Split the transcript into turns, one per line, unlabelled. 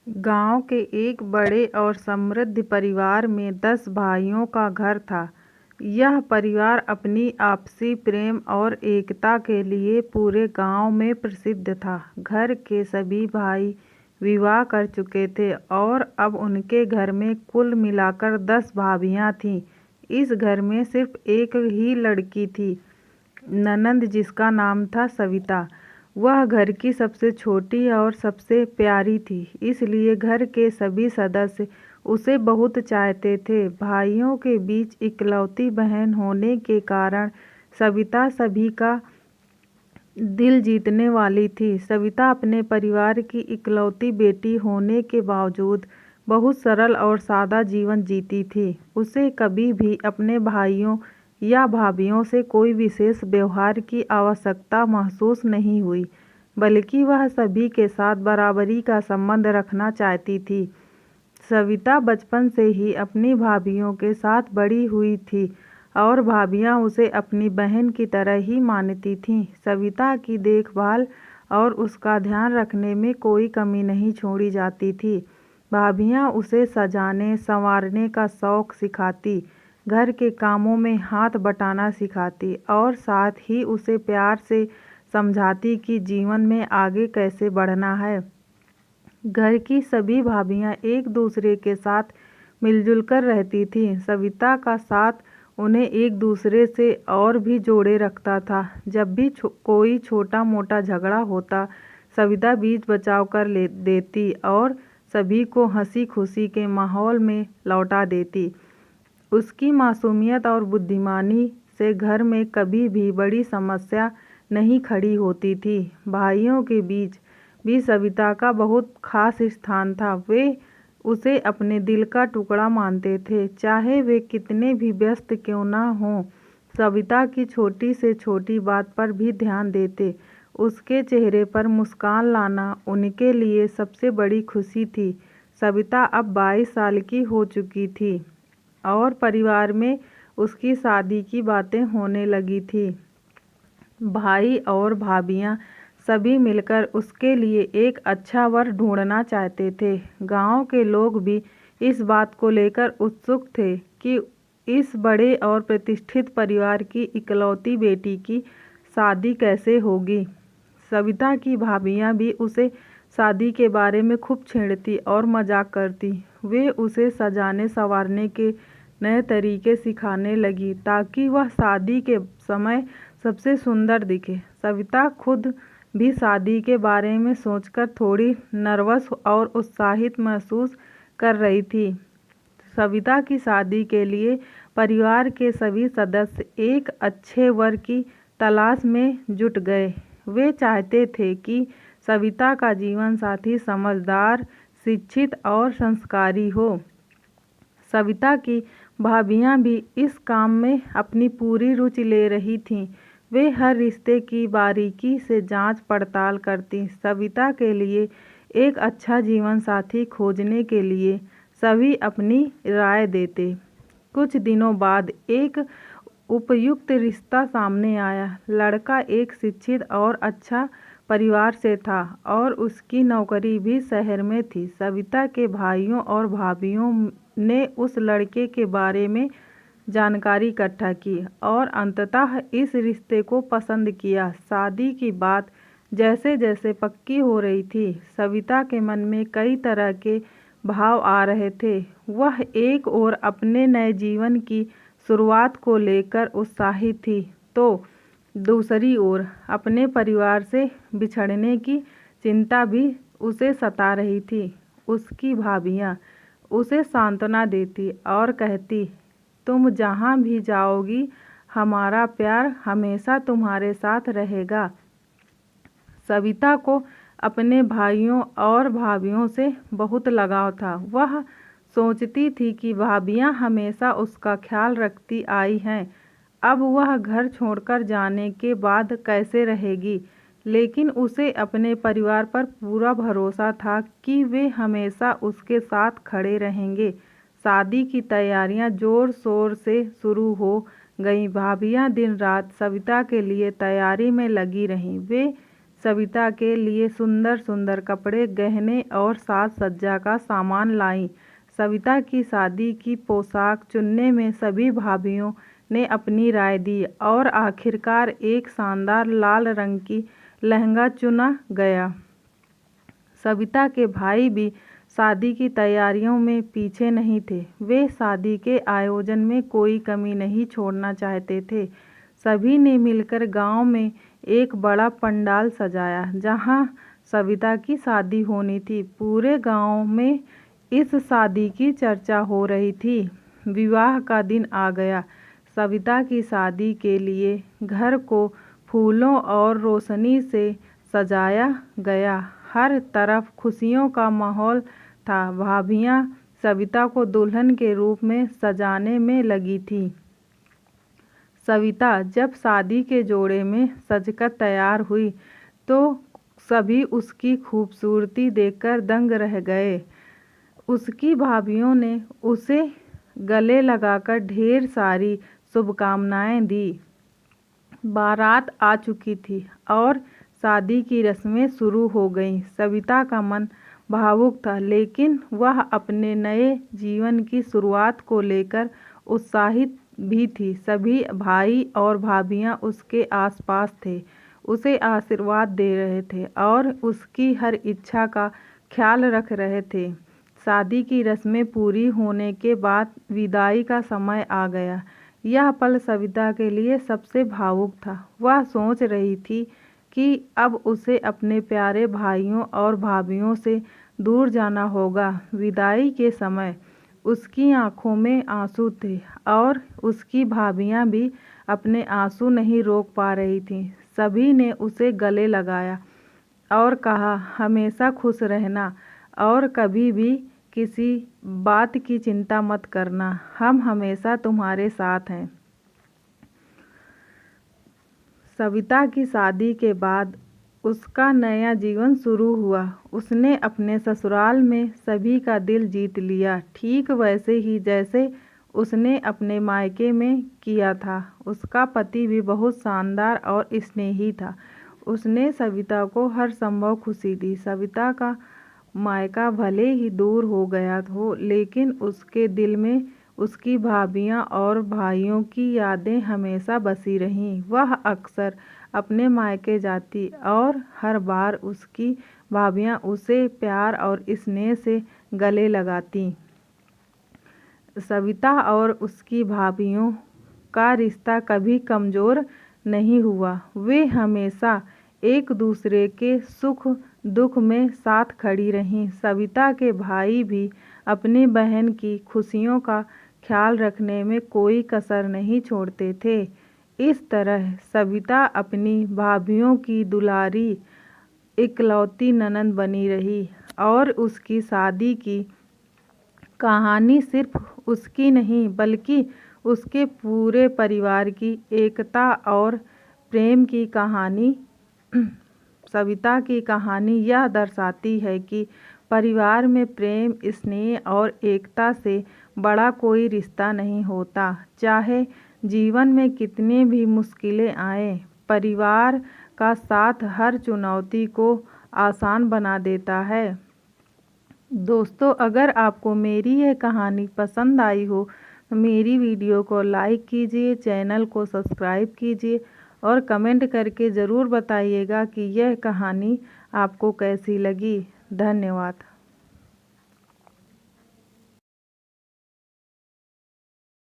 गांव के एक बड़े और समृद्ध परिवार में 10 भाइयों का घर था। यह परिवार अपनी आपसी प्रेम और एकता के लिए पूरे गांव में प्रसिद्ध था। घर के सभी भाई विवाह कर चुके थे और अब उनके घर में कुल मिलाकर 10 भाभियां थीं। इस घर में सिर्फ एक ही लड़की थी, ननंद, जिसका नाम था सविता। वह घर की सबसे छोटी और सबसे प्यारी थी, इसलिए घर के सभी सदस्य उसे बहुत चाहते थे। भाइयों के बीच इकलौती बहन होने के कारण सविता सभी का दिल जीतने वाली थी। सविता अपने परिवार की इकलौती बेटी होने के बावजूद बहुत सरल और सादा जीवन जीती थी। उसे कभी भी अपने भाइयों या भाभियों से कोई विशेष व्यवहार की आवश्यकता महसूस नहीं हुई, बल्कि वह सभी के साथ बराबरी का संबंध रखना चाहती थी। सविता बचपन से ही अपनी भाभियों के साथ बड़ी हुई थी और भाभियां उसे अपनी बहन की तरह ही मानती थीं। सविता की देखभाल और उसका ध्यान रखने में कोई कमी नहीं छोड़ी जाती थी। भाभियां उसे सजाने संवारने का शौक सिखाती, घर के कामों में हाथ बटाना सिखाती और साथ ही उसे प्यार से समझाती कि जीवन में आगे कैसे बढ़ना है। घर की सभी भाभियां एक दूसरे के साथ मिलजुल कर रहती थीं। सविता का साथ उन्हें एक दूसरे से और भी जोड़े रखता था। जब भी कोई छोटा मोटा झगड़ा होता, सविता बीच बचाव कर देती और सभी को हंसी खुशी के माहौल में लौटा देती। उसकी मासूमियत और बुद्धिमानी से घर में कभी भी बड़ी समस्या नहीं खड़ी होती थी। भाइयों के बीच भी सविता का बहुत खास स्थान था। वे उसे अपने दिल का टुकड़ा मानते थे, चाहे वे कितने भी व्यस्त क्यों न हों। सविता की छोटी से छोटी बात पर भी ध्यान देते। उसके चेहरे पर मुस्कान लाना उनके लिए सबसे बड़ी खुशी थी। सविता अब 22 साल की हो चुकी थी और परिवार में उसकी शादी की बातें होने लगी थी। भाई और भाभियां सभी मिलकर उसके लिए एक अच्छा वर ढूंढना चाहते थे। गांव के लोग भी इस बात को लेकर उत्सुक थे कि इस बड़े और प्रतिष्ठित परिवार की इकलौती बेटी की शादी कैसे होगी। सविता की भाभियां भी उसे शादी के बारे में खूब छेड़ती और मजाक करती। वे उसे सजाने संवारने के नए तरीके सिखाने लगी ताकि वह शादी के समय सबसे सुंदर दिखे। सविता खुद भी शादी के बारे में सोचकर थोड़ी नर्वस और उत्साहित महसूस कर रही थी। सविता की शादी के लिए परिवार के सभी सदस्य एक अच्छे वर की तलाश में जुट गए। वे चाहते थे कि सविता का जीवन साथी समझदार, शिक्षित और संस्कारी हो। सविता की भाभियां भी इस काम में अपनी पूरी रुचि ले रही थीं। वे हर रिश्ते की बारीकी से जांच पड़ताल करती। सविता के लिए एक अच्छा जीवन साथी खोजने के लिए सभी अपनी राय देते। कुछ दिनों बाद एक उपयुक्त रिश्ता सामने आया। लड़का एक शिक्षित और अच्छा परिवार से था और उसकी नौकरी भी शहर में थी। सविता के भाइयों और भाभियों ने उस लड़के के बारे में जानकारी इकट्ठा की और अंततः इस रिश्ते को पसंद किया। शादी की बात जैसे जैसे पक्की हो रही थी, सविता के मन में कई तरह के भाव आ रहे थे। वह एक ओर अपने नए जीवन की शुरुआत को लेकर उत्साहित थी, तो दूसरी ओर अपने परिवार से बिछड़ने की चिंता भी उसे सता रही थी। उसकी भाभियां उसे सांत्वना देती और कहती, तुम जहाँ भी जाओगी, हमारा प्यार हमेशा तुम्हारे साथ रहेगा। सविता को अपने भाइयों और भाभियों से बहुत लगाव था। वह सोचती थी कि भाभियां हमेशा उसका ख्याल रखती आई हैं, अब वह घर छोड़कर जाने के बाद कैसे रहेगी। लेकिन उसे अपने परिवार पर पूरा भरोसा था कि वे हमेशा उसके साथ खड़े रहेंगे। शादी की तैयारियां जोर शोर से शुरू हो गईं। भाभियां दिन रात सविता के लिए तैयारी में लगी रहीं। वे सविता के लिए सुंदर सुंदर कपड़े, गहने और साज सज्जा का सामान लाईं। सविता की शादी की पोशाक चुनने में सभी भाभियों ने अपनी राय दी और आखिरकार एक शानदार लाल रंग की लहंगा चुना गया। सविता के भाई भी शादी की तैयारियों में पीछे नहीं थे। वे शादी के आयोजन में कोई कमी नहीं छोड़ना चाहते थे। सभी ने मिलकर गांव में एक बड़ा पंडाल सजाया जहां सविता की शादी होनी थी। पूरे गांव में इस शादी की चर्चा हो रही थी। विवाह का दिन आ गया। सविता की शादी के लिए घर को फूलों और रोशनी से सजाया गया। हर तरफ खुशियों का माहौल था। भाभियां सविता को दुल्हन के रूप में सजाने में लगी थीं। सविता जब शादी के जोड़े में सजकर तैयार हुई तो सभी उसकी खूबसूरती देखकर दंग रह गए। उसकी भाभियों ने उसे गले लगाकर ढेर सारी शुभकामनाएं दी। बारात आ चुकी थी और शादी की रस्में शुरू हो गईं। सविता का मन भावुक था, लेकिन वह अपने नए जीवन की शुरुआत को लेकर उत्साहित भी थी। सभी भाई और भाभियां उसके आसपास थे, उसे आशीर्वाद दे रहे थे और उसकी हर इच्छा का ख्याल रख रहे थे। शादी की रस्में पूरी होने के बाद विदाई का समय आ गया। यह पल सविता के लिए सबसे भावुक था। वह सोच रही थी कि अब उसे अपने प्यारे भाइयों और भाभियों से दूर जाना होगा। विदाई के समय उसकी आंखों में आंसू थे और उसकी भाभियां भी अपने आंसू नहीं रोक पा रही थीं। सभी ने उसे गले लगाया और कहा, हमेशा खुश रहना और कभी भी किसी बात की चिंता मत करना, हम हमेशा तुम्हारे साथ हैं। सविता की शादी के बाद उसका नया जीवन शुरू हुआ। उसने अपने ससुराल में सभी का दिल जीत लिया, ठीक वैसे ही जैसे उसने अपने मायके में किया था। उसका पति भी बहुत शानदार और स्नेही था। उसने सविता को हर संभव खुशी दी। सविता का मायका भले ही दूर हो गया हो, लेकिन उसके दिल में उसकी भाभियां और भाइयों की यादें हमेशा बसी रहीं। वह अक्सर अपने मायके जाती और हर बार उसकी भाभियां उसे प्यार और स्नेह से गले लगाती। सविता और उसकी भाभियों का रिश्ता कभी कमज़ोर नहीं हुआ। वे हमेशा एक दूसरे के सुख दुख में साथ खड़ी रहीं। सविता के भाई भी अपनी बहन की खुशियों का ख्याल रखने में कोई कसर नहीं छोड़ते थे। इस तरह सविता अपनी भाभियों की दुलारी इकलौती ननद बनी रही और उसकी शादी की कहानी सिर्फ उसकी नहीं बल्कि उसके पूरे परिवार की एकता और प्रेम की कहानी। सविता की कहानी यह दर्शाती है कि परिवार में प्रेम, स्नेह और एकता से बड़ा कोई रिश्ता नहीं होता। चाहे जीवन में कितनी भी मुश्किलें आएं, परिवार का साथ हर चुनौती को आसान बना देता है। दोस्तों, अगर आपको मेरी यह कहानी पसंद आई हो तो मेरी वीडियो को लाइक कीजिए, चैनल को सब्सक्राइब कीजिए और कमेंट करके ज़रूर बताइएगा कि यह कहानी आपको कैसी लगी। धन्यवाद।